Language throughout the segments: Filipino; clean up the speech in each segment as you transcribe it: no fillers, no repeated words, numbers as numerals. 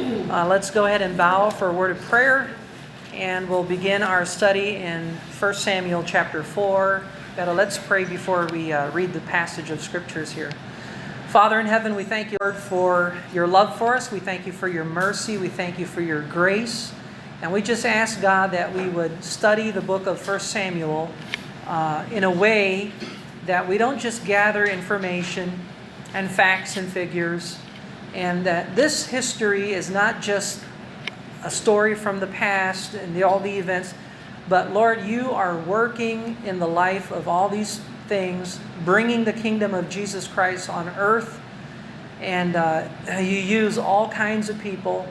Let's go ahead and bow for a word of prayer, and we'll begin our study in 1 Samuel chapter 4. But let's pray before we read the passage of scriptures here. Father in heaven, we thank you, Lord, for your love for us. We thank you for your mercy. We thank you for your grace. And we just ask, God, that we would study the book of 1 Samuel in a way that we don't just gather information and facts and figures, and that this history is not just a story from the past and all the events, but Lord, you are working in the life of all these things, bringing the kingdom of Jesus Christ on earth, and you use all kinds of people,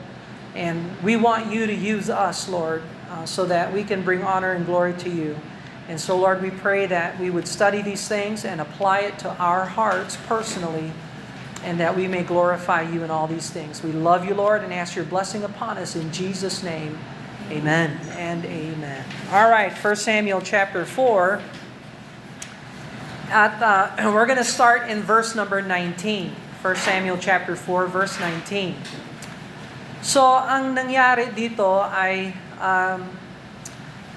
and we want you to use us, Lord, so that we can bring honor and glory to you. And so, Lord, we pray that we would study these things and apply it to our hearts personally, and that we may glorify you in all these things. We love you, Lord, and ask your blessing upon us in Jesus' name. Amen and amen. All right, 1 Samuel chapter 4. We're going to start in verse number 19. 1 Samuel chapter 4, verse 19. So, ang nangyari dito ay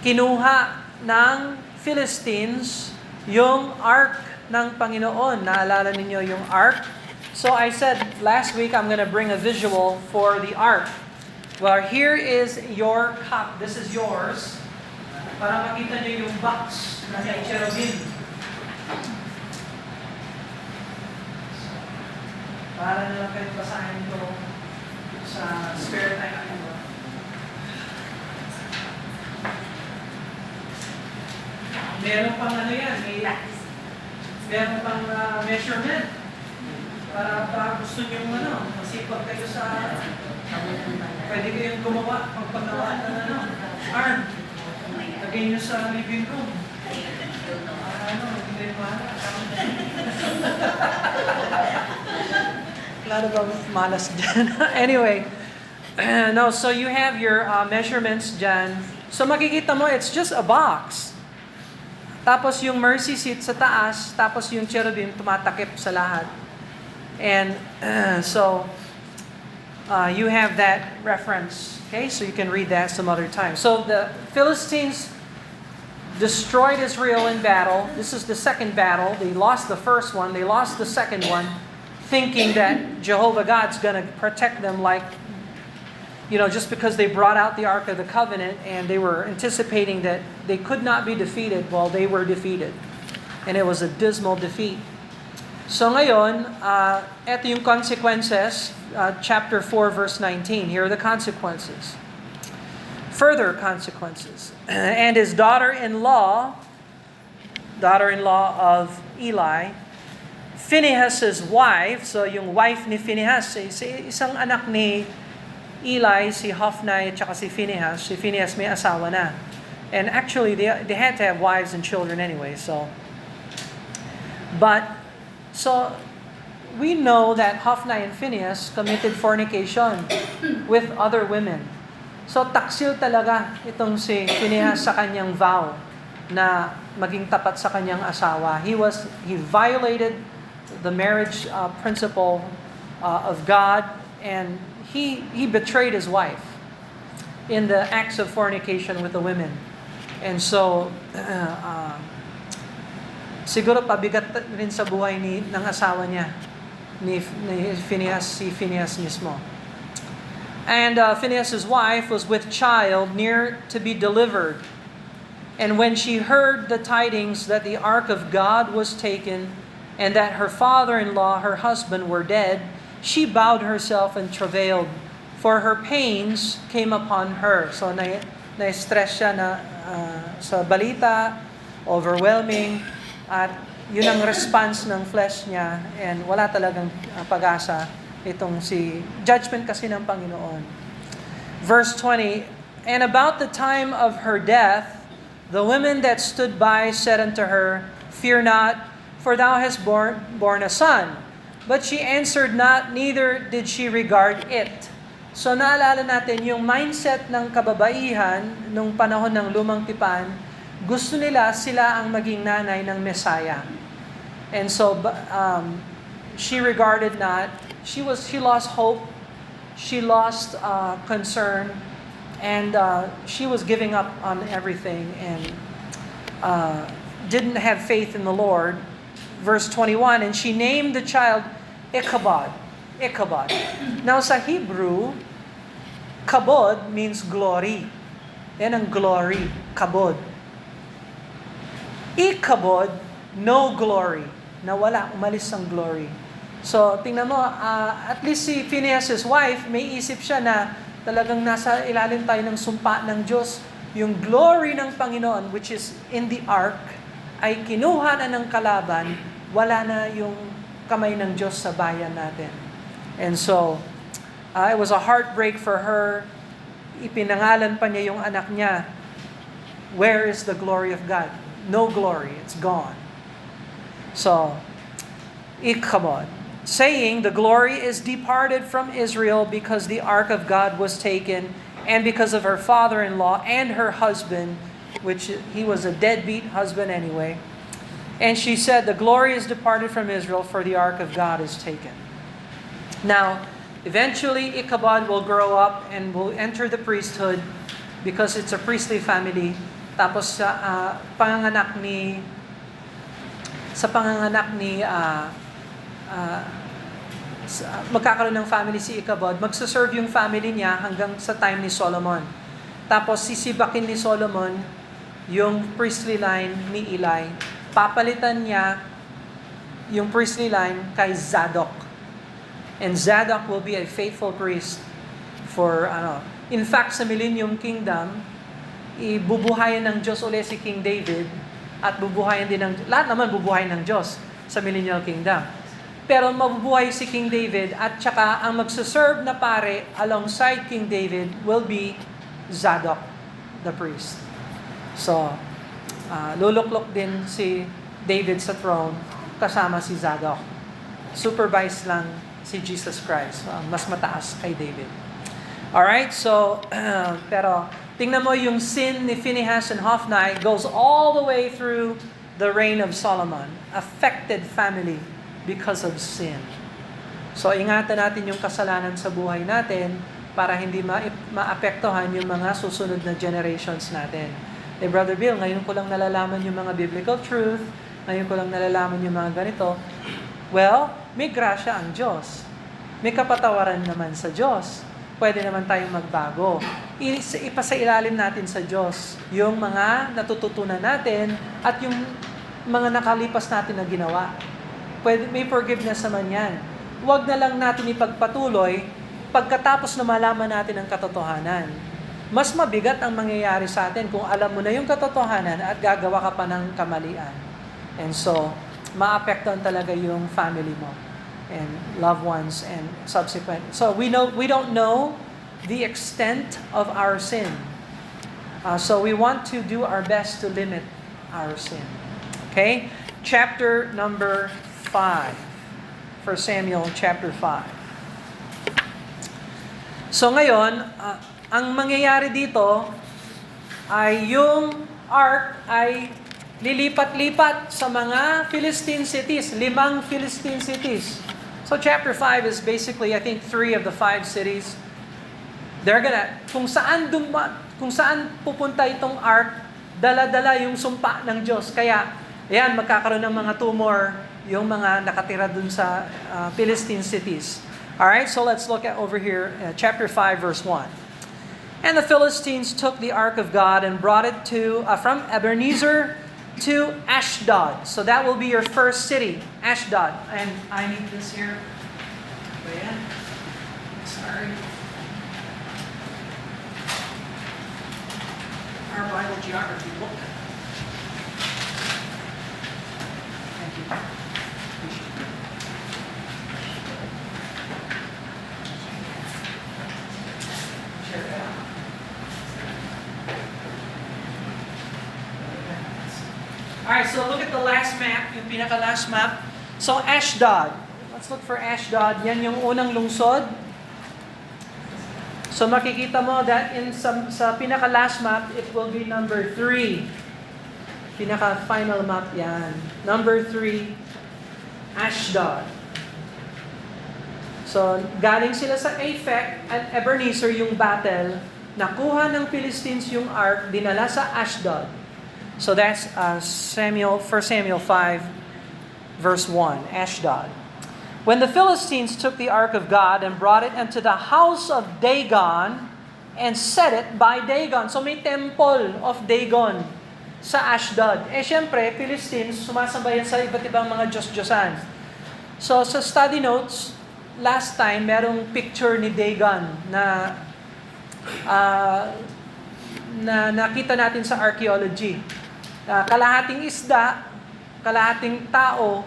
kinuha ng Philistines yung ark ng Panginoon. Naalala ninyo yung ark? So I said last week I'm going to bring a visual for the ark. Well, here is your cup. This is yours. Para makita nyo yung box na may cherubim. Para na lang kayo basahin ito sa spare time. Meron pang ano yan, meron pang measurement. Para gusto nyo masipag kayo sa, pwede kayong gumawa, pagpagawa ng arm. Lagay nyo sa living room. Hindi malas. Klaro ba malas dyan? Anyway, no, so you have your measurements dyan. So makikita mo, it's just a box. Tapos yung mercy seat sa taas, tapos yung cherubim tumatakip sa lahat. And so you have that reference, okay? So you can read that some other time. So the Philistines destroyed Israel in battle. This is the second battle. They lost the first one. They lost the second one, thinking that Jehovah God's going to protect them like, just because they brought out the Ark of the Covenant, and they were anticipating that they could not be defeated. Well, they were defeated. And it was a dismal defeat. So ngayon, ito yung consequences, chapter 4, verse 19. Here are the consequences. Further consequences. And his daughter-in-law of Eli, Phinehas' wife, so yung wife ni Phinehas, isang anak ni Eli, si Hophni, at saka si Phinehas. Si Phinehas may asawa na. And actually, they had to have wives and children anyway, so. So, we know that Hophni and Phinehas committed fornication with other women. So, taksil talaga itong si Phinehas sa kanyang vow na maging tapat sa kanyang asawa. He violated the marriage principle of God, and he betrayed his wife in the acts of fornication with the women. And so, siguro pabigat rin sa buhay ng asawa niya, ni Phinehas, si Phinehas mismo. And Phinehas' wife was with child near to be delivered. And when she heard the tidings that the ark of God was taken, and that her father-in-law, her husband, were dead, she bowed herself and travailed, for her pains came upon her. So na-stress siya sa balita, overwhelming, at yun ang response ng flesh niya, and wala talagang pag-asa itong si judgment kasi ng Panginoon. Verse 20, and about the time of her death, the women that stood by said unto her, Fear not, for thou hast born a son. But she answered not, neither did she regard it. So naalala natin yung mindset ng kababaihan nung panahon ng lumang tipan, gusto nila sila ang maging nanay ng Messiah. And so she regarded not, she lost hope she lost concern, and she was giving up on everything and didn't have faith in the Lord. Verse 21, and she named the child Ichabod. Ichabod. Now sa Hebrew, kabod means glory. Yan ang glory, kabod. Ichabod, no glory. Nawala, umalis ang glory. So, tingnan mo, at least si Phinehas' wife, may isip siya na talagang nasa ilalim tayo ng sumpa ng Diyos. Yung glory ng Panginoon, which is in the ark, ay kinuha na ng kalaban, wala na yung kamay ng Diyos sa bayan natin. And so, it was a heartbreak for her. Ipinangalan pa niya yung anak niya. Where is the glory of God? No glory, it's gone. So, Ichabod, saying, the glory is departed from Israel because the ark of God was taken, and because of her father-in-law and her husband, which he was a deadbeat husband anyway. And she said, the glory is departed from Israel, for the ark of God is taken. Now, eventually Ichabod will grow up and will enter the priesthood because it's a priestly family. Tapos sa panganganak ni magkakaroon ng family si Ichabod, magsaserve yung family niya hanggang sa time ni Solomon. Tapos sisibakin ni Solomon yung priestly line ni Eli. Papalitan niya yung priestly line kay Zadok. And Zadok will be a faithful priest for In fact, sa Millennium Kingdom, ibubuhayan ng Diyos ulit si King David at bubuhayan din lahat naman bubuhayin ng Diyos sa Millennial Kingdom. Pero mabubuhay si King David at saka ang magsaserve na pare alongside King David will be Zadok, the priest. So, luluklok din si David sa throne kasama si Zadok. Supervised lang si Jesus Christ. Mas mataas kay David. Alright, so, pero tingnan mo yung sin ni Phinehas and Hophni goes all the way through the reign of Solomon. Affected family because of sin. So, ingatan natin yung kasalanan sa buhay natin para hindi maapektuhan yung mga susunod na generations natin. Brother Bill, ngayon ko lang nalalaman yung mga biblical truth, ngayon ko lang nalalaman yung mga ganito. Well, may grasya ang Diyos. May kapatawaran naman sa Diyos. Pwede naman tayong magbago. Ipasailalim natin sa Diyos yung mga natututunan natin at yung mga nakalipas natin na ginawa. May forgiveness naman yan. Huwag na lang natin ipagpatuloy pagkatapos na malaman natin ang katotohanan. Mas mabigat ang mangyayari sa atin kung alam mo na yung katotohanan at gagawa ka pa ng kamalian. And so, maapektuhan talaga yung family mo and loved ones and subsequent. So we don't know the extent of our sin. So we want to do our best to limit our sin. Okay? Chapter number 5. 1 Samuel chapter 5. So ngayon, ang mangyayari dito ay yung ark ay lilipat-lipat sa mga Philistine cities, 5 Philistine cities. So chapter 5 is basically, I think, 3 of the 5 cities. They're kung saan pupunta itong ark, dala-dala yung sumpa ng Diyos. Kaya, ayan, magkakaroon ng mga tumor yung mga nakatira dun sa Philistine cities. Alright, so let's look at over here, chapter 5, verse 1. And the Philistines took the ark of God and brought it from Ebenezer to Ashdod. So that will be your first city, Ashdod. And I need this here. Ayan. Sorry. Our Bible geography book. Thank you. Share it out. Alright, so look at the last map, yung pinaka-last map. So Ashdod. Let's look for Ashdod. Yan yung unang lungsod. So makikita mo that sa pinaka-last map, it will be number 3. Pinaka-final map yan. Number 3, Ashdod. So, galing sila sa Aphek at Ebenezer yung battle. Nakuha ng Philistines yung ark, dinala sa Ashdod. So that's 1 Samuel 5, verse 1, Ashdod. When the Philistines took the ark of God and brought it into the house of Dagon and set it by Dagon. So may temple of Dagon sa Ashdod. Syempre, Philistines, sumasambayan sa iba't ibang mga Diyos-Diyosan. So sa study notes, last time, merong picture ni Dagon na nakita natin sa archaeology. Kalahating isda, kalahating tao,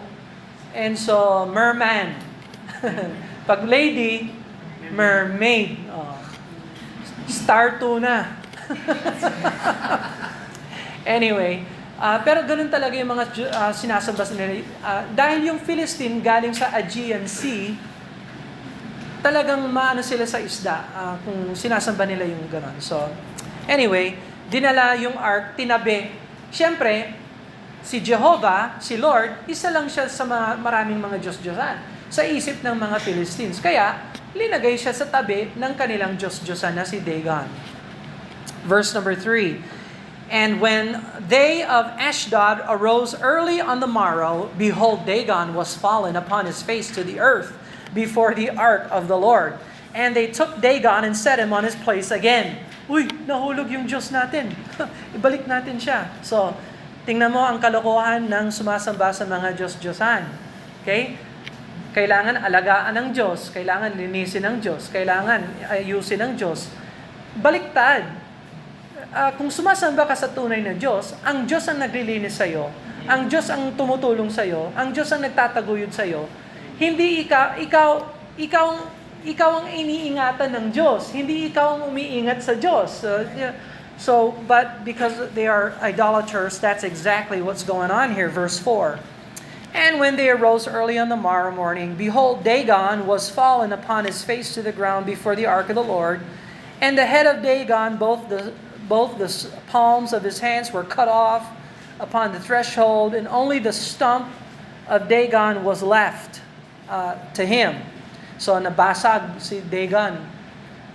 and so merman. Pag lady, mermaid. Star tuna. Anyway, pero ganun talaga yung mga sinasamba nila. Dahil yung Philistine galing sa Aegean Sea, talagang maano sila sa isda kung sinasamba nila yung gano'n. So, anyway, dinala yung ark, tinabi. Siyempre, si Jehovah, si Lord, isa lang siya sa maraming mga Diyos-Diyosan sa isip ng mga Philistines. Kaya, linagay siya sa tabi ng kanilang Diyos-Diyosan na si Dagon. Verse number 3. And when they of Ashdod arose early on the morrow, behold, Dagon was fallen upon his face to the earth before the ark of the Lord. And they took Dagon and set him on his place again. Uy, nahulog yung Diyos natin. Ibalik natin siya. So, tingnan mo ang kalokohan ng sumasamba sa mga Diyos-Diyosan. Okay? Kailangan alagaan ng Diyos. Kailangan linisin ng Diyos. Kailangan ayusin ng Diyos. Baliktad. Kung sumasamba ka sa tunay na Diyos, ang Diyos ang naglilinis sa'yo. Ang Diyos ang tumutulong sa'yo. Ang Diyos ang nagtataguyod sa'yo. Hindi ikaw ang iniingatan ng Diyos. Hindi ikaw ang umiingat sa Diyos. But because they are idolaters, that's exactly what's going on here. Verse 4. And when they arose early on the morrow morning, behold, Dagon was fallen upon his face to the ground before the ark of the Lord. And the head of Dagon, both the palms of his hands were cut off upon the threshold, and only the stump of Dagon was left to him. So nabasag si Dagon.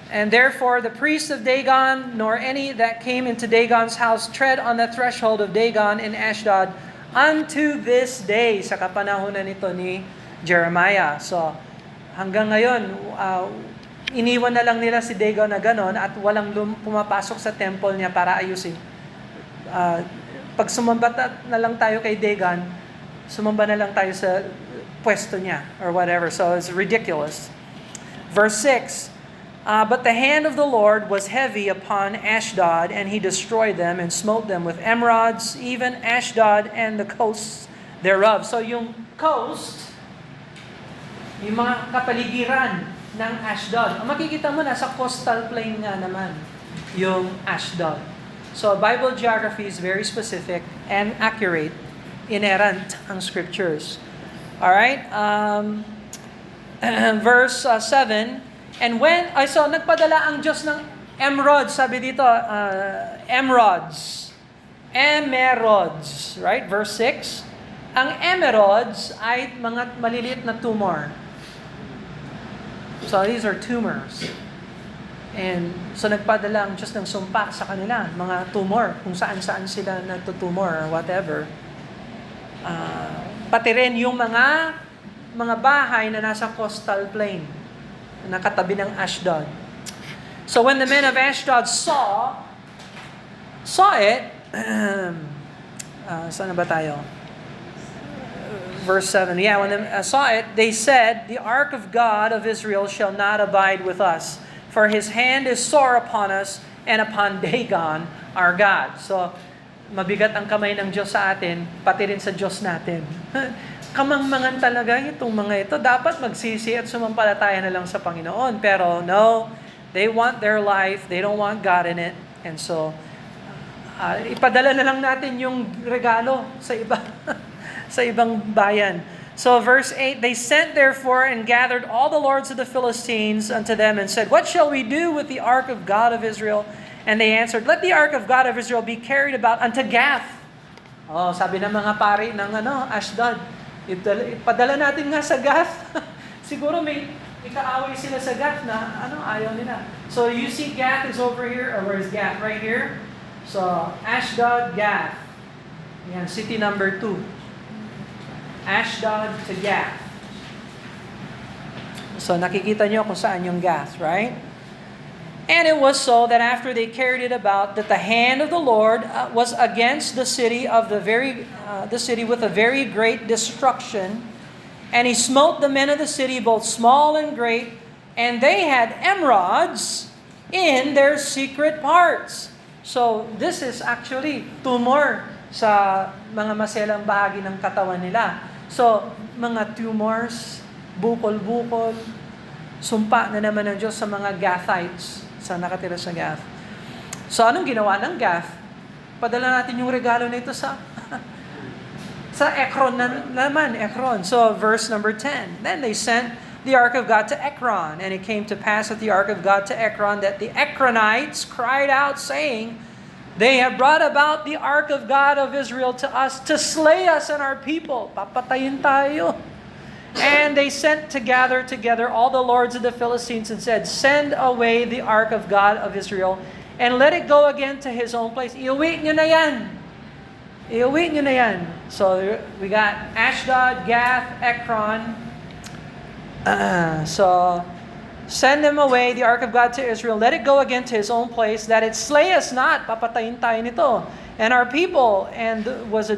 And therefore the priests of Dagon, nor any that came into Dagon's house, tread on the threshold of Dagon in Ashdod unto this day. Sa kapanahonan nito ni Jeremiah. So hanggang ngayon, iniwan na lang nila si Dagon na ganon at walang pumapasok sa temple niya para ayusin. Pag sumamba na lang tayo kay Dagon, sumamba na lang tayo sa pwesto niya or whatever. So it's ridiculous. Verse 6, but the hand of the Lord was heavy upon Ashdod, and he destroyed them and smote them with emerods, even Ashdod and the coasts thereof. So yung coast, yung mga kapaligiran ng Ashdod. Ang makikita mo, nasa coastal plain nga naman yung Ashdod. So Bible geography is very specific and accurate, inerrant ang scriptures. Alright, verse 7, and when, so nagpadala ang Diyos ng emerods, sabi dito, emerods, right? Verse 6, ang emerods ay mga maliliit na tumor. So these are tumors. And so nagpadala ang Diyos ng sumpa sa kanila, mga tumor, kung saan-saan sila natutumor or whatever. Pati rin yung mga bahay na nasa coastal plain, na katabi ng Ashdod. So when the men of Ashdod saw it, saan na ba tayo? Verse 7, yeah, when they saw it, they said, the ark of God of Israel shall not abide with us, for his hand is sore upon us and upon Dagon, our God. So, mabigat ang kamay ng Diyos sa atin, pati rin sa Diyos natin. Kamangmangan talaga itong mga ito. Dapat magsisi at sumampalataya na lang sa Panginoon. Pero no, they want their life, they don't want God in it. And so, ipadala na lang natin yung regalo sa iba, sa ibang bayan. So verse 8, they sent therefore and gathered all the lords of the Philistines unto them and said, what shall we do with the ark of God of Israel? And they answered, let the ark of God of Israel be carried about unto Gath. Oh, sabi ng mga pari ng Ashdod, ipadala natin nga sa Gath. Siguro ikaaway sila sa Gath na ayaw nila. So you see Gath is over here, or where is Gath? Right here. So Ashdod, Gath. Yan, city number 2. Ashdod to Gath. So nakikita nyo kung saan yung Gath, right? And it was so that after they carried it about, that the hand of the Lord was against the city with a very great destruction. And he smote the men of the city, both small and great, and they had emerods in their secret parts. So this is actually tumor sa mga maselang bahagi ng katawan nila. So mga tumors, bukol-bukol, sumpa na naman ng Diyos sa mga Gathites, sa nakatira sa Gath. So anong ginawa ng Gath? Padala natin yung regalo nito sa Ekron naman, Ekron. So verse number 10. Then they sent the ark of God to Ekron, and it came to pass at the ark of God to Ekron that the Ekronites cried out, saying, "They have brought about the ark of God of Israel to us to slay us and our people." Papatayin tayo. And they sent to gather together all the lords of the Philistines and said, "Send away the ark of God of Israel and let it go again to his own place." Iuwi nyo na yan. Iuwi nyo na yan. So we got Ashdod, Gath, Ekron. So send them away, the ark of God to Israel. Let it go again to his own place, that it slay us not. Papatayin tayo nito. And our people, and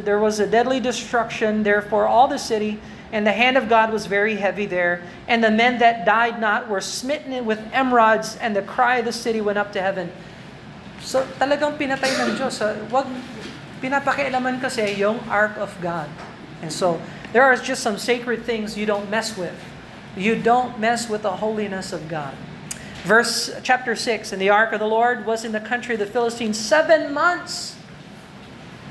there was a deadly destruction, therefore all the city. And the hand of God was very heavy there. And the men that died not were smitten with emerods, and the cry of the city went up to heaven. So talagang pinatay ng Diyos. Wag pinapakialaman kasi yung ark of God. And so there are just some sacred things you don't mess with. You don't mess with the holiness of God. Chapter 6, and the ark of the Lord was in the country of the Philistines 7 months.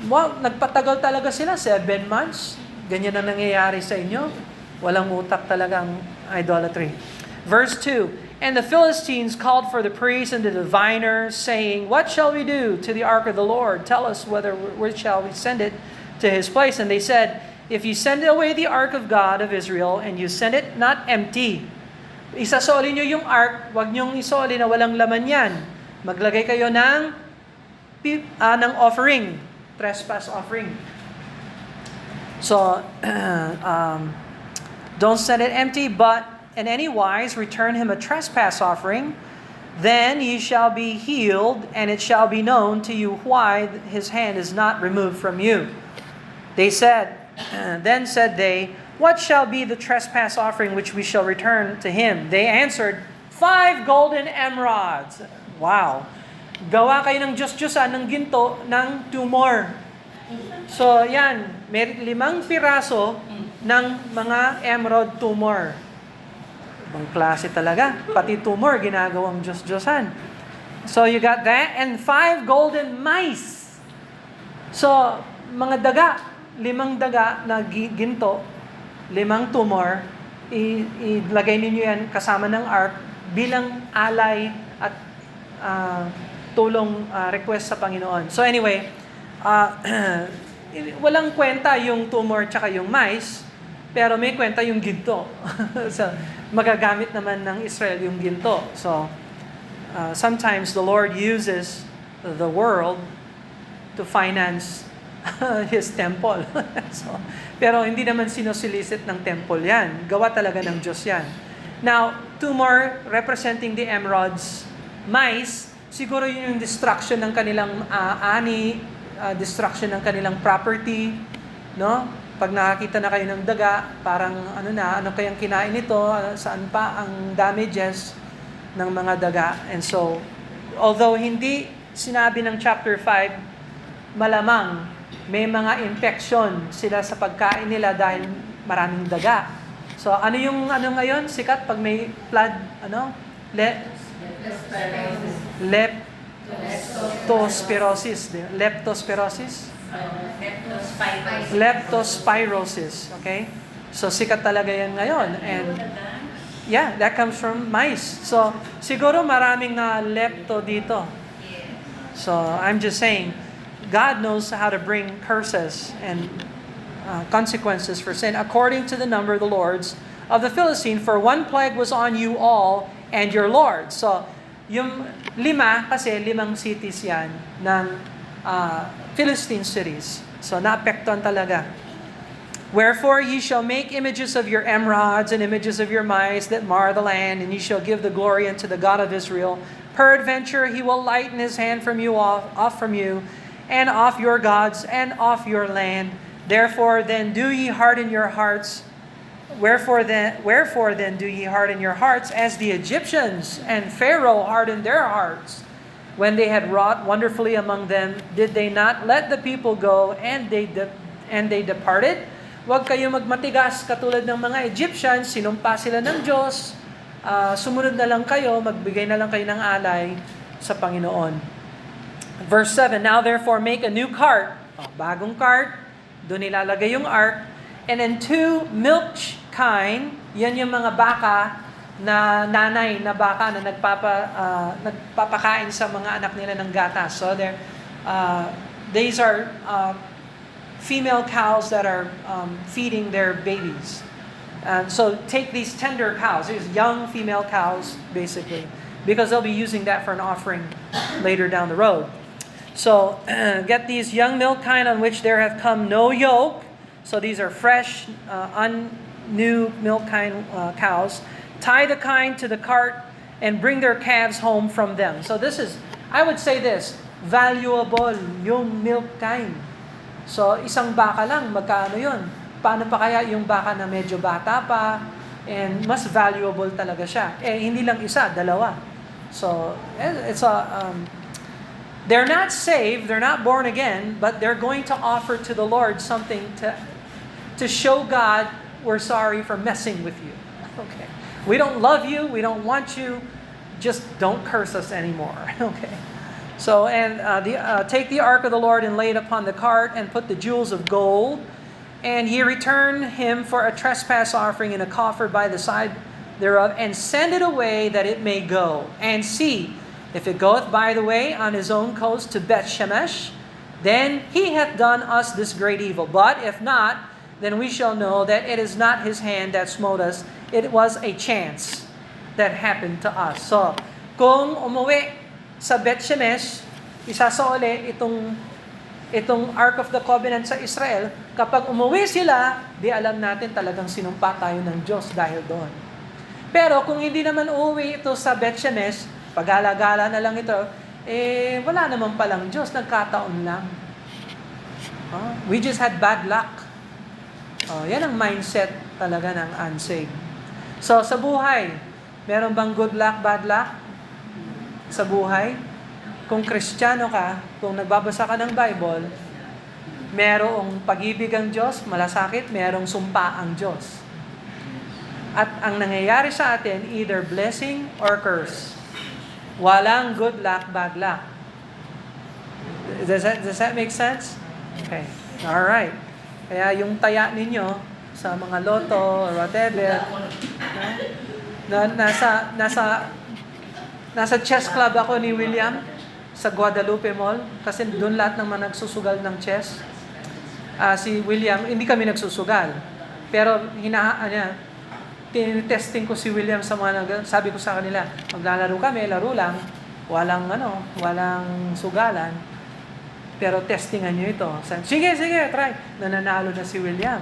Wow, nagpatagal talaga sila, 7 months. Ganyan ang nangyayari sa inyo. Walang utak talagang idolatry. Verse 2, and the Philistines called for the priests and the diviners, saying, "What shall we do to the ark of the Lord? Tell us where shall we send it to his place?" And they said, "If you send away the ark of God of Israel, and you send it not empty." Isasoli nyo yung ark, wag nyong isoli na walang laman yan. Maglagay kayo ng offering, trespass offering. So, don't send it empty, but in any wise return him a trespass offering. Then ye shall be healed, and it shall be known to you why his hand is not removed from you. They said, then said they, "What shall be the trespass offering which we shall return to him?" They answered, 5 golden emerods. Wow. Gawa kayo ng Diyos-Diyosan ng ginto ng tumor. So, yan. May 5 piraso ng mga emerald tumor. Ibang klase talaga. Pati tumor, ginagawang Diyos-Diyosan. So, you got that. And 5 golden mice. So, mga daga. 5 daga na ginto. 5 tumor. Ilagay ninyo yan kasama ng ark bilang alay at tulong request sa Panginoon. So, anyway, walang kwenta yung tumor tsaka yung mice, pero may kwenta yung ginto. So, magagamit naman ng Israel yung ginto. So, sometimes the Lord uses the world to finance His temple. So, pero hindi naman sinusilicit ng temple yan. Gawa talaga ng Diyos yan. Now, tumor representing the emerods, mice, siguro yun yung destruction ng kanilang destruction ng kanilang property, no? Pag nakakita na kayo ng daga, parang ano kayang kinain nito, saan pa ang damages ng mga daga. And so, although hindi sinabi ng chapter 5, malamang may mga infection sila sa pagkain nila dahil maraming daga. So, ano ngayon sikat pag may flood, Leptospirosis. Leptospirosis. Okay? So, sikat talaga yan ngayon. And, yeah, that comes from mice. So, siguro maraming na lepto dito. So, I'm just saying, God knows how to bring curses and consequences for sin according to the number of the lords of the Philistine, for one plague was on you all and your Lord. So, yung 5, kasi 5 cities yan ng Philistine cities. So, naapektuhan talaga. Wherefore ye shall make images of your emerods and images of your mice that mar the land, and ye shall give the glory unto the God of Israel. Peradventure he will lighten his hand from you off from you, and off your gods, and off your land. Therefore then do ye harden your hearts. Wherefore then do ye harden your hearts, as the Egyptians and Pharaoh hardened their hearts, when they had wrought wonderfully among them? Did they not let the people go, and they departed? Huwag kayo magmatigas katulad ng mga Egyptians, sinumpa sila ng Diyos, sumunod na lang kayo, magbigay na lang kayo ng alay sa Panginoon. Verse 7, now therefore make a new cart, bagong cart, doon ilalagay yung ark, and then 2 milk kine, yan yung mga baka na nanay na baka na nagpapakain sa mga anak nila ng gatas. So these are female cows that are feeding their babies. So take these tender cows, these young female cows, basically, because they'll be using that for an offering later down the road. So get these young milk kine on which there have come no yoke. So these are fresh, new milk kine cows. Tie the kine to the cart and bring their calves home from them. So this is, I would say this, valuable yung milk kine. So, isang baka lang, magkano yun? Paano pa kaya yung baka na medyo bata pa, and mas valuable talaga siya? Hindi lang isa, 2. So, they're not saved, they're not born again, but they're going to offer to the Lord something to show God, we're sorry for messing with you. Okay. We don't love you, we don't want you, just don't curse us anymore. Okay. So, and take the ark of the Lord and lay it upon the cart, and put the jewels of gold, and ye return him for a trespass offering in a coffer by the side thereof, and send it away that it may go. And see, if it goeth by the way on his own coast to Beth Shemesh, then he hath done us this great evil. But if not, then we shall know that it is not his hand that smote us, it was a chance that happened to us. So, kung umuwi sa Beth Shemesh, isasauli itong Ark of the Covenant sa Israel. Kapag umuwi sila, di alam natin talagang sinumpa tayo ng Diyos dahil doon. Pero kung hindi naman uuwi ito sa Beth Shemesh, pag-alagala na lang ito, wala naman palang Diyos, nagkataon lang. We just had bad luck. Yan ang mindset talaga ng unsaved. So sa buhay, meron bang good luck, bad luck? Sa buhay, kung Kristiyano ka, kung nagbabasa ka ng Bible, merong pag-ibig ang Diyos, malasakit, merong sumpa ang Diyos. At ang nangyayari sa atin, either blessing or curse. Walang good luck, bad luck. Does that make sense? Okay. All right. Kaya yung taya ninyo sa mga loto or whatever, nasa chess club ako ni William sa Guadalupe Mall kasi doon lahat ng mga nagsusugal ng chess. Si William, hindi kami nagsusugal. Pero tinitesting ko si William sa mga sabi ko sa kanila, maglalaro kami, laro lang, walang sugalan. Pero testingan nyo ito. Sige, try. Nananalo na si William.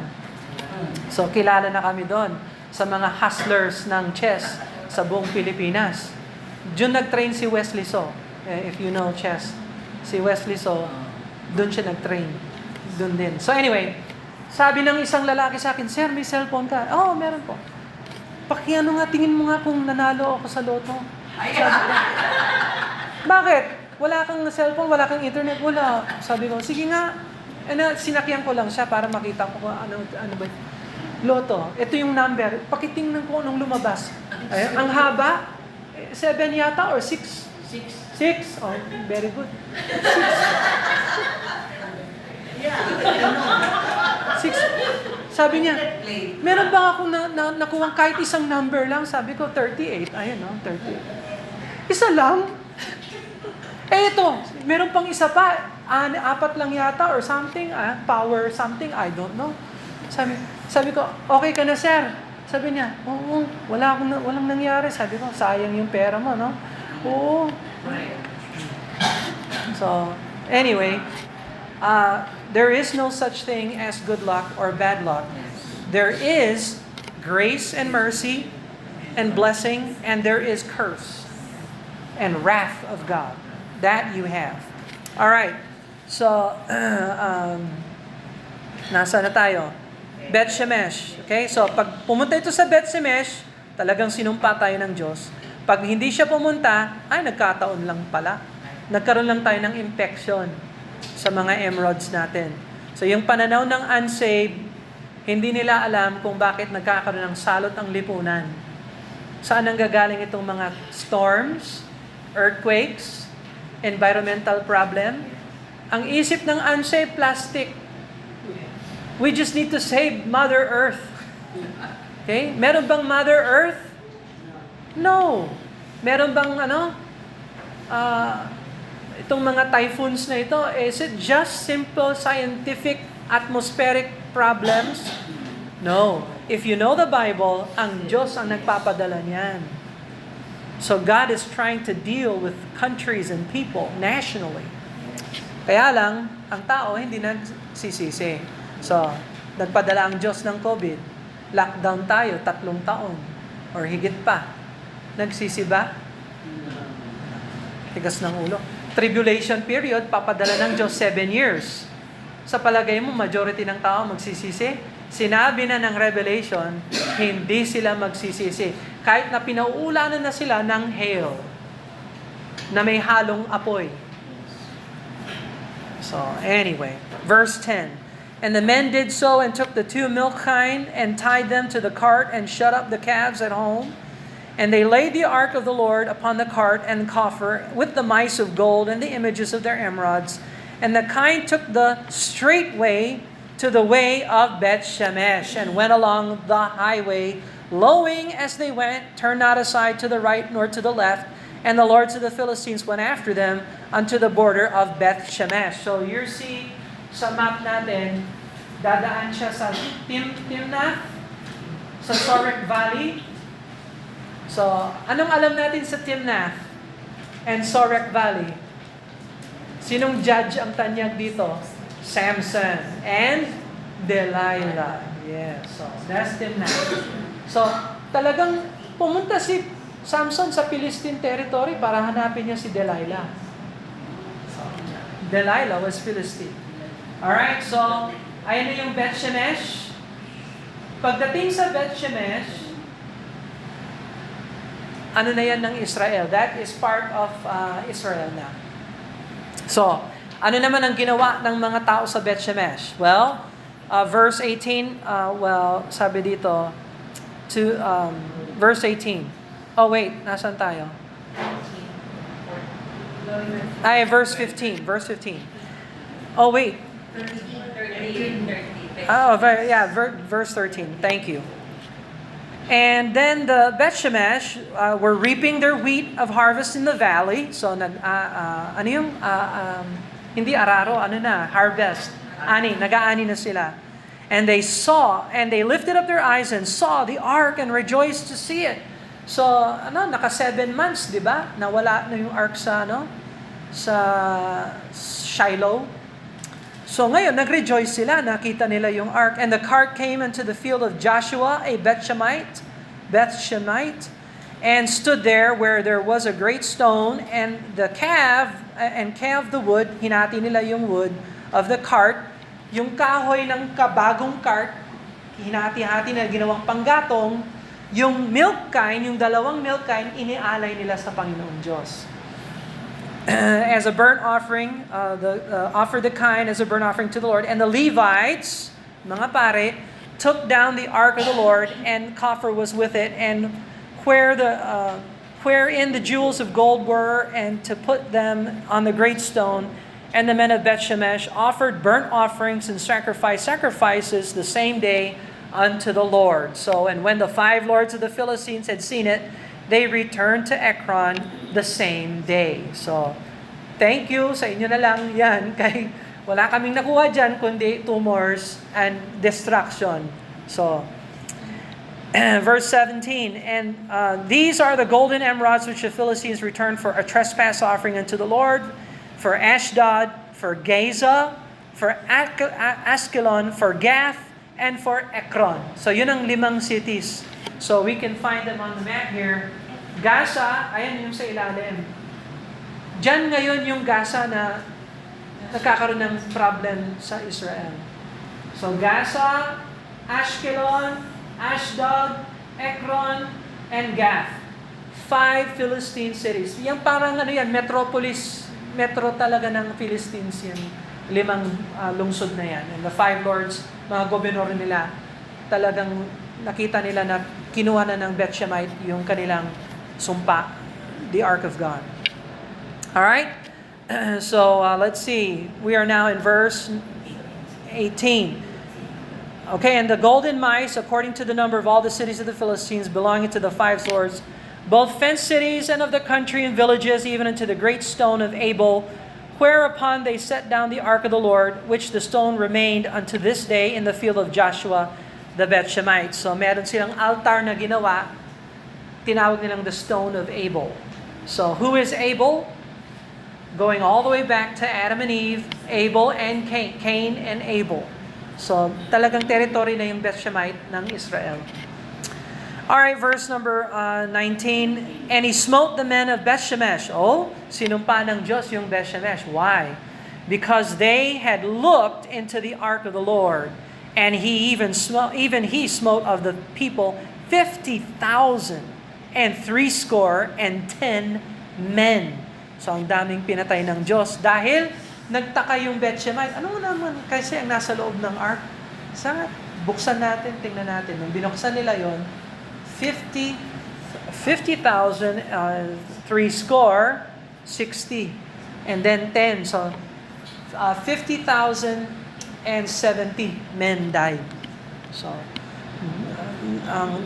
So, kilala na kami doon sa mga hustlers ng chess sa buong Pilipinas. Doon nag-train si Wesley So. If you know chess. Si Wesley So, doon siya nag-train. Doon din. So anyway, sabi ng isang lalaki sa akin, Sir, may cellphone ka? Oo, meron po. Tingin mo nga kung nanalo ako sa loto. Sabi ko, bakit? Wala kang cellphone, wala kang internet, wala. Sabi ko, sige nga. Sinakyan ko lang siya para makita ko ano ba. Loto. Ito yung number. Pakitingnan ko anong lumabas. Ang haba, 7 yata or 6? 6. Oh, very good. 6. Sabi niya, meron ba akong nakuha kahit isang number lang? Sabi ko, 38. Ayun, 38. Isa lang? Ito, meron pang isa pa. 4 lang yata or something. Power something, I don't know. Sabi ko, okay ka na, sir. Sabi niya, oo, walang nangyari. Sabi ko, sayang yung pera mo, no? Oo. So, anyway, there is no such thing as good luck or bad luck. There is grace and mercy and blessing, and there is curse and wrath of God. That you have. All right. So, nasa na tayo? Beth Shemesh. Okay? So, pag pumunta ito sa Beth Shemesh, talagang sinumpa tayo ng Diyos. Pag hindi siya pumunta, ay, nagkataon lang pala. Nagkaroon lang tayo ng infection sa mga emeralds natin. So, yung pananaw ng unsaved, hindi nila alam kung bakit nagkakaroon ng salot ang lipunan. Saan ang gagaling itong mga storms, earthquakes, environmental problem? Ang isip ng unsaved, plastic. We just need to save Mother Earth. Okay? Meron bang Mother Earth? No. Meron bang itong mga typhoons na ito, is it just simple scientific atmospheric problems? No. If you know the Bible, ang Diyos ang nagpapadala niyan. So God is trying to deal with countries and people nationally. Kaya lang, ang tao hindi nagsisisi. So, nagpadala ang Diyos ng COVID. Lockdown tayo, 3 taon. Or higit pa. Nagsisi ba? Tigas ng ulo. Tribulation period, papadala ng Diyos 7 years. Sa palagay mo, majority ng tao magsisisi? Sinabi na ng Revelation, hindi sila magsisisi. Kahit na pinauulanan na sila ng hail na may halong apoy. So, anyway, verse 10. And the men did so and took the 2 milk kine and tied them to the cart and shut up the calves at home. And they laid the ark of the Lord upon the cart and coffer with the mice of gold and the images of their emerods. And the kine took the straight way to the way of Beth Shemesh and went along the highway, lowing as they went, turned not aside to the right nor to the left. And the lords of the Philistines went after them unto the border of Beth Shemesh. So you see, sa map natin, dadaan siya sa Timnath, sa Sorek Valley. So, anong alam natin sa Timnath and Sorek Valley? Sinong judge ang tanyag dito? Samson and Delilah. Yes, so that's Timnath. So, talagang pumunta si Samson sa Philistine territory para hanapin niya si Delilah. So, Delilah was Philistine. Alright, so, ayun na yung Beth Shemesh. Pagdating sa Beth Shemesh, ano na yan ng Israel? That is part of Israel na. So, ano naman ang ginawa ng mga tao sa Beth Shemesh? Well, verse 18, sabi dito, verse 18. Oh wait, nasan tayo? Verse 15. Oh wait. 13. Verse 13. Thank you. And then the Beth Shemesh were reaping their wheat of harvest in the valley. So, hindi araro, harvest. Nag-aani na sila. And they saw, and they lifted up their eyes and saw the ark and rejoiced to see it. So, naka 7 months, di ba? Nawala na yung ark sa Shiloh. So ngayon, nag-rejoice sila, nakita nila yung ark. And the cart came into the field of Joshua, a Beth Shemite, and stood there where there was a great stone, and calved the wood, hinati nila yung wood of the cart, yung kahoy ng kabagong cart, hinati-hati na ginawang panggatong, yung milk kine, yung 2 milk kine, inialay nila sa Panginoong Diyos. As a burnt offering, offered the kine as a burnt offering to the Lord. And the Levites, mga pare, took down the ark of the Lord, and coffer was with it, and wherein the jewels of gold were, and to put them on the great stone. And the men of Beth Shemesh offered burnt offerings and sacrifices the same day unto the Lord. So, and when the 5 lords of the Philistines had seen it, they returned to Ekron the same day. So, thank you sa inyo na lang yan. Kay wala kaming nakuha dyan, kundi tumors and destruction. So, Verse 17, and these are the golden emeralds which the Philistines returned for a trespass offering unto the Lord, for Ashdod, for Gaza, for Askelon, for Gath, and for Ekron. So yun ang 5 cities. So we can find them on the map here. Gaza, ayan yung sa ilalim. Diyan ngayon yung Gaza na nagkakaroon ng problem sa Israel. So Gaza, Ashkelon, Ashdod, Ekron, and Gath. 5 Philistine cities. Yung parang metropolis, metro talaga ng Philistines yan. 5 lungsod na yan. And the 5 lords, mga gobernador nila, talagang nakita nila na kinuha na ng Beth-Shemite yung kanilang sumpa, the Ark of God. Alright? So, let's see. We are now in verse 18. Okay, and the golden mice, according to the number of all the cities of the Philistines belonging to the 5 lords, both fenced cities and of the country and villages, even unto the great stone of Abel, whereupon they set down the ark of the Lord, which the stone remained unto this day in the field of Joshua the Beth-Shemite. So meron silang altar na ginawa, tinawag nilang the stone of Abel. So who is Abel? Going all the way back to Adam and Eve, Abel and Cain and Abel. So, talagang territory na yung Beth-Shemite ng Israel. Alright, verse number 19. And he smote the men of Beth-Shemesh. Oh, sinumpa ng Diyos yung Beth-Shemesh. Why? Because they had looked into the ark of the Lord. And he he smote of the people 50,000 and 10 men. So, ang daming pinatay ng Diyos dahil nagtaka yung Beth-Shemite. Ano naman kasi ang nasa loob ng ark? Buksan natin, tingnan natin. Nung binuksan nila yon, 50,000, 60. And then 10. So, 50,000 and 70 men died. So, ang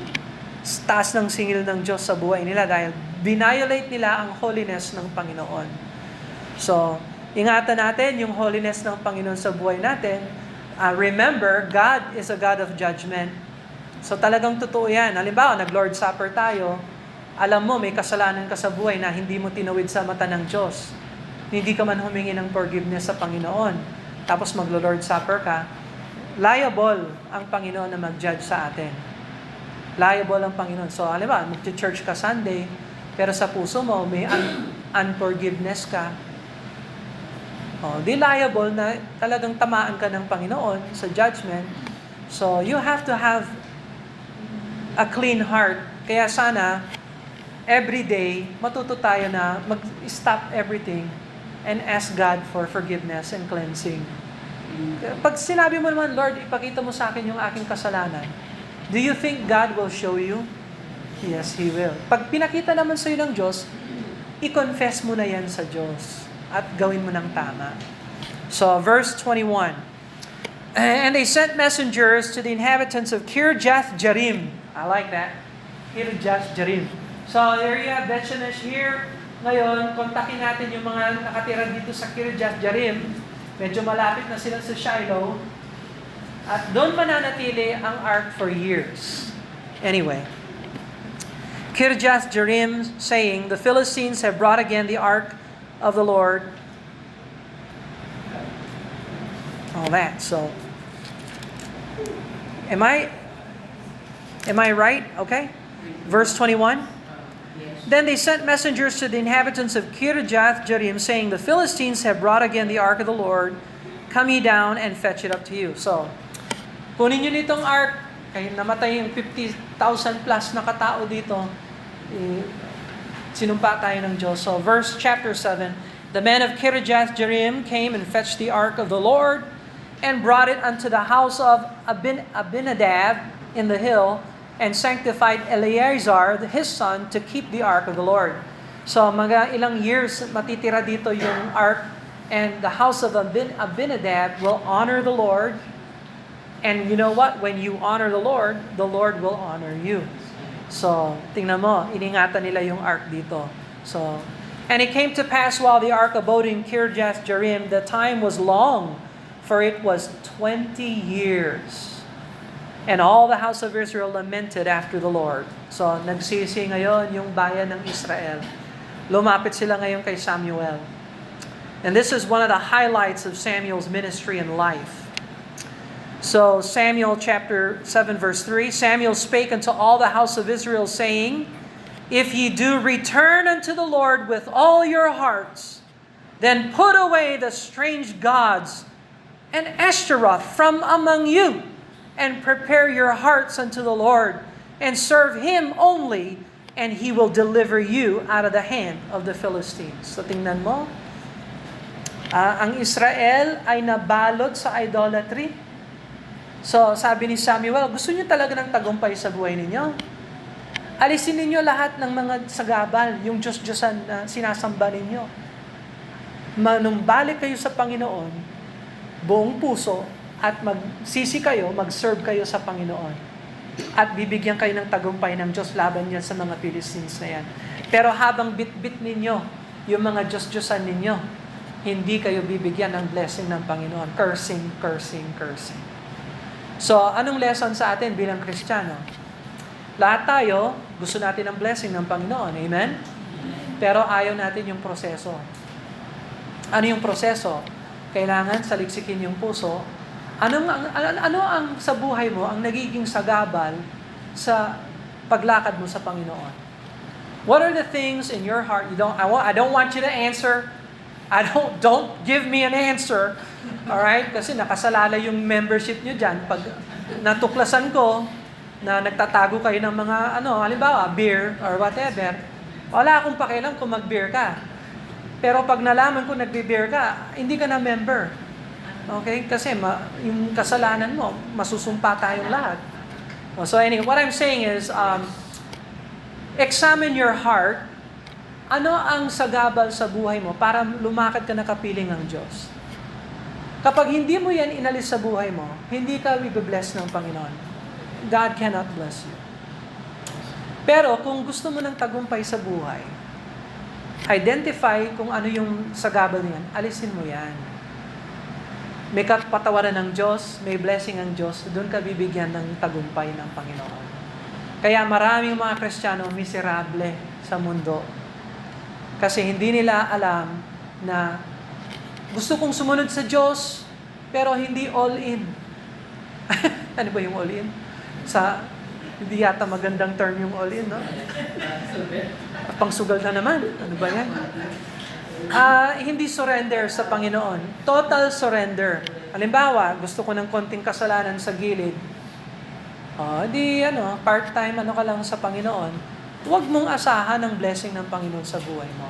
taas ng singil ng Diyos sa buhay nila dahil binayolate nila ang holiness ng Panginoon. So, ingatan natin yung holiness ng Panginoon sa buhay natin. Remember, God is a God of judgment. So talagang totoo yan. Halimbawa, nag-Lord's Supper tayo, alam mo, may kasalanan ka sa buhay na hindi mo tinawid sa mata ng Diyos. Hindi ka man humingi ng forgiveness sa Panginoon. Tapos mag-Lord's Supper ka, liable ang Panginoon na mag-judge sa atin. Liable ang Panginoon. So, halimbawa, mag-church ka Sunday, pero sa puso mo, may unforgiveness ka, di liable na talagang tamaan ka ng Panginoon sa judgment. So, you have to have a clean heart. Kaya sana, every day, matuto tayo na mag-stop everything and ask God for forgiveness and cleansing. Pag sinabi mo naman, Lord, ipakita mo sa akin yung aking kasalanan, do you think God will show you? Yes, He will. Pag pinakita naman sa iyo ng Diyos, i-confess mo na yan sa Diyos at gawin mo ng tama. So, verse 21. And they sent messengers to the inhabitants of Kirjath-Jearim. I like that. Kirjath-Jearim. So, there you have Beth-Shemesh here. Ngayon, kontakin natin yung mga nakatira dito sa Kirjath-Jearim. Medyo malapit na sila sa Shiloh. At doon mananatili ang ark for years. Anyway. Kirjath-Jearim saying, the Philistines have brought again the ark of the Lord. All that. So, am I right? Okay. Verse 21. Then they sent messengers to the inhabitants of Kirjath-Jearim, saying, the Philistines have brought again the ark of the Lord. Come ye down and fetch it up to you. So, kunin nyo nitong ark. Kaya namatay yung 50,000 plus na katao dito. Sinumpa tayo ng Diyos. So, chapter 7. The men of Kirjath-Jearim came and fetched the ark of the Lord and brought it unto the house of Abinadab in the hill and sanctified Eleazar, his son, to keep the ark of the Lord. So, mga ilang years matitira dito yung ark, and the house of Abinadab will honor the Lord. And you know what? When you honor the Lord will honor you. So, tingnan mo, iningatan nila yung ark dito. So, and it came to pass while the ark abode in Kirjath-Jearim, the time was long, for it was 20 years. And all the house of Israel lamented after the Lord. So, nagsisi ngayon yung bayan ng Israel. Lumapit sila ngayon kay Samuel. And this is one of the highlights of Samuel's ministry and life. So, Samuel chapter 7 verse 3, Samuel spake unto all the house of Israel, saying, If ye do return unto the Lord with all your hearts, then put away the strange gods and Ashtaroth from among you, and prepare your hearts unto the Lord, and serve Him only, and He will deliver you out of the hand of the Philistines. So tingnan mo, ang Israel ay nabalot sa idolatry. So sabi ni Samuel, gusto niyo talaga ng tagumpay sa buhay ninyo? Alisin ninyo lahat ng mga sagabal, yung Diyos-Diyosan na sinasamba ninyo. Manumbalik kayo sa Panginoon, buong puso, at magsisi kayo, mag-serve kayo sa Panginoon. At bibigyan kayo ng tagumpay ng Diyos laban niya sa mga Philistines na yan. Pero habang bit-bit ninyo, yung mga Diyos-Diyosan ninyo, hindi kayo bibigyan ng blessing ng Panginoon. Cursing, cursing, cursing. So, anong lesson sa atin bilang Kristiyano? Lahat tayo, gusto natin ang blessing ng Panginoon. Amen? Pero ayaw natin yung proseso. Ano yung proseso? Kailangan saliksikin yung puso. Ano ang sa buhay mo ang nagiging sagabal sa paglakad mo sa Panginoon? What are the things in your heart I don't want you to answer. Don't give me an answer. All right? Kasi nakasalala yung membership niyo diyan pag natuklasan ko na nagtatago kayo ng mga halimbawa beer or whatever. Wala akong pakialam kung mag-beer ka. Pero pag nalaman ko nagbe-beer ka, hindi ka na member. Okay? Kasi yung kasalanan mo, masusumpa tayong lahat. So anyway, what I'm saying is, examine your heart. Ano ang sagabal sa buhay mo para lumakad ka na kapiling ng Diyos? Kapag hindi mo yan inalis sa buhay mo, hindi ka i-bless ng Panginoon. God cannot bless you. Pero kung gusto mo ng tagumpay sa buhay, identify kung ano yung sagabal niyan, alisin mo yan. May kapatawaran ng Diyos, may blessing ng Diyos, doon ka bibigyan ng tagumpay ng Panginoon. Kaya maraming mga Kristiyano miserable sa mundo. Kasi hindi nila alam na gusto kong sumunod sa Diyos, pero hindi all in. Ano ba yung all in? Hindi yata magandang term yung all in, no? Pangsugal na naman. Ano ba yan? Hindi surrender sa Panginoon. Total surrender. Halimbawa, gusto ko ng konting kasalanan sa gilid. Part-time ka lang sa Panginoon. Huwag mong asahan ang blessing ng Panginoon sa buhay mo.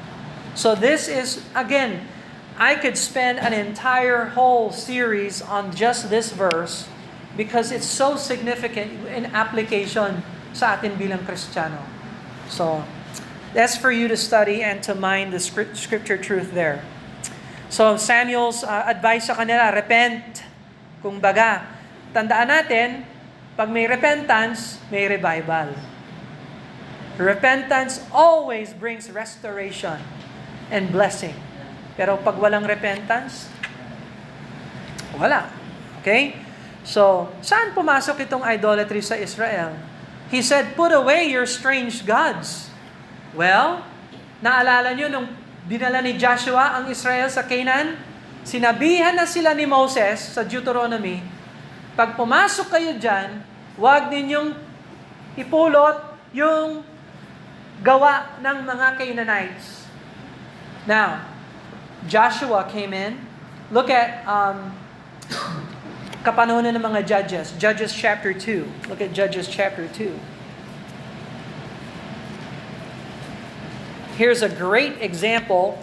So this is, again, I could spend an entire whole series on just this verse because it's so significant in application sa atin bilang Kristiyano. So, that's for you to study and to mind the scripture truth there. So Samuel's advice sa kanila, repent. Kung baga, tandaan natin, pag may repentance, may revival. Repentance always brings restoration and blessing. Pero pag walang repentance, wala. Okay? So, saan pumasok itong idolatry sa Israel? He said, put away your strange gods. Well, naalala nyo nung dinala ni Joshua ang Israel sa Canaan? Sinabihan na sila ni Moses sa Deuteronomy, pag pumasok kayo dyan, huwag ninyong ipulot yung gawa ng mga Canaanites. Now, Joshua came in. Look at kapanahonan ng mga Judges. Judges chapter 2. Look at Judges chapter 2. Here's a great example,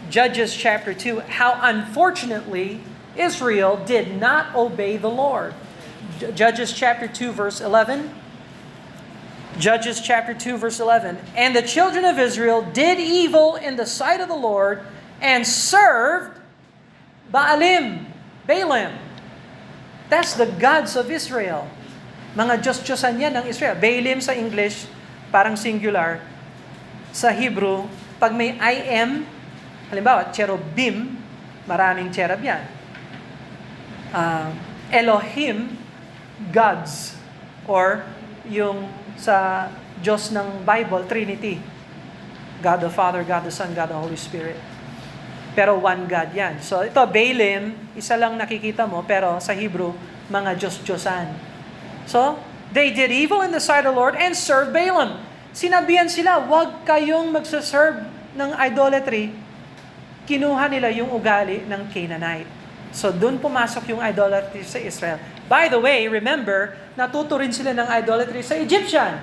Judges chapter 2, how unfortunately Israel did not obey the Lord. Judges chapter 2 verse 11. Judges chapter 2 verse 11. And the children of Israel did evil in the sight of the Lord and served Baalim. That's the gods of Israel. Mga Diyos-Diyosan yan ng Israel. Baalim sa English, parang singular. Sa Hebrew, pag may I am, halimbawa, cherubim, maraming cherub yan. Elohim, gods or yung sa Diyos ng Bible, Trinity. God the Father, God the Son, God the Holy Spirit. Pero one God yan. So ito, Baalim, isa lang nakikita mo, pero sa Hebrew, mga Diyos-Diyosan. So, they did evil in the sight of the Lord and served Balaam. Sinabihan sila, huwag kayong magsaserve ng idolatry. Kinuha nila yung ugali ng Canaanite. So, dun pumasok yung idolatry sa Israel. By the way, remember, natuto rin sila ng idolatry sa Egyptian.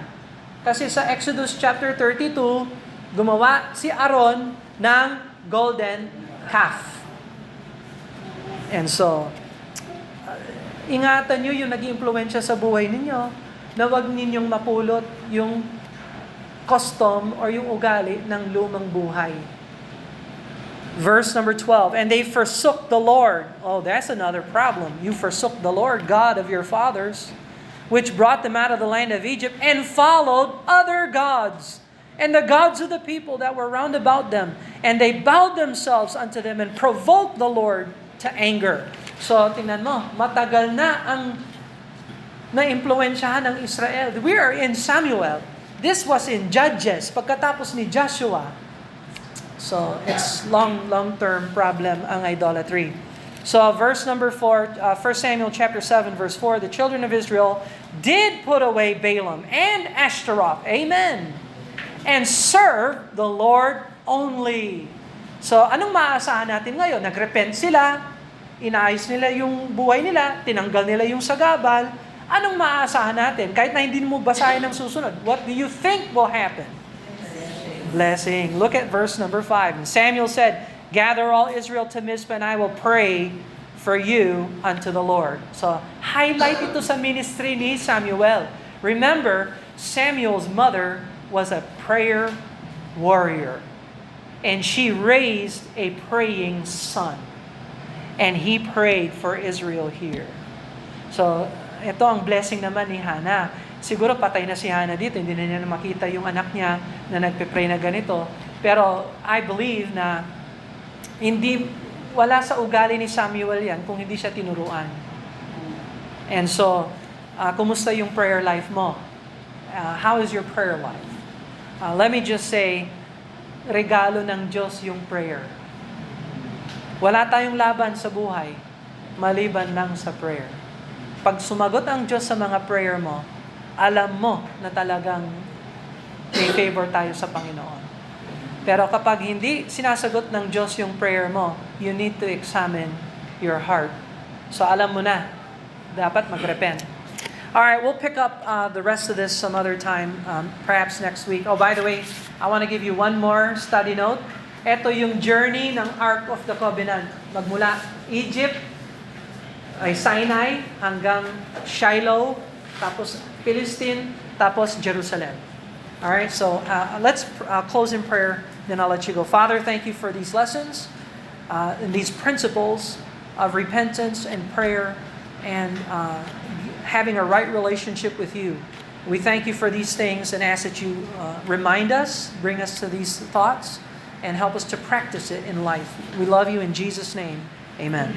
Kasi sa Exodus chapter 32, gumawa si Aaron ng golden calf. And so, ingatan nyo yung nag-iimpluwensya sa buhay ninyo na wag ninyong mapulot yung custom or yung ugali ng lumang buhay. Verse number 12, and they forsook the Lord. Oh, that's another problem. You forsook the Lord, God of your fathers, which brought them out of the land of Egypt, and followed other gods, and the gods of the people that were round about them. And they bowed themselves unto them and provoked the Lord to anger. So, tingnan mo, matagal na ang na-impluensyahan ng Israel. We are in Samuel. This was in Judges, pagkatapos ni Joshua. So, it's long-term problem ang idolatry. So, verse number 4, 1 Samuel chapter 7, verse 4, the children of Israel did put away Balaam and Ashtaroth. Amen. And serve the Lord only. So, anong maaasahan natin ngayon? Nagrepent sila, inaayos nila yung buhay nila, tinanggal nila yung sagabal. Anong maaasahan natin? Kahit na hindi mo basahin ng susunod, what do you think will happen? Blessing. Look at verse number 5. And Samuel said, gather all Israel to Mizpah, and I will pray for you unto the Lord. So, highlight ito sa ministry ni Samuel. Remember, Samuel's mother was a prayer warrior. And she raised a praying son. And he prayed for Israel here. So, ito ang blessing naman ni Hannah. Siguro patay na si Hannah dito, hindi na niya makita yung anak niya na nagpe-pray na ganito. Pero I believe na wala sa ugali ni Samuel yan kung hindi siya tinuruan. And so, kumusta yung prayer life mo? How is your prayer life? Let me just say, regalo ng Diyos yung prayer. Wala tayong laban sa buhay, maliban lang sa prayer. Pag sumagot ang Diyos sa mga prayer mo, alam mo na talagang may favor tayo sa Panginoon. Pero kapag hindi sinasagot ng Diyos yung prayer mo, you need to examine your heart. So alam mo na, dapat mag-repent. Alright, we'll pick up the rest of this some other time, perhaps next week. Oh, by the way, I want to give you one more study note. Ito yung journey ng Ark of the Covenant. Magmula Egypt, ay Sinai, hanggang Shiloh, tapos Philistine, tapos Jerusalem. Alright, so let's close in prayer, then I'll let you go. Father, thank you for these lessons and these principles of repentance and prayer and having a right relationship with you. We thank you for these things and ask that you remind us, bring us to these thoughts, and help us to practice it in life. We love you in Jesus' name. Amen.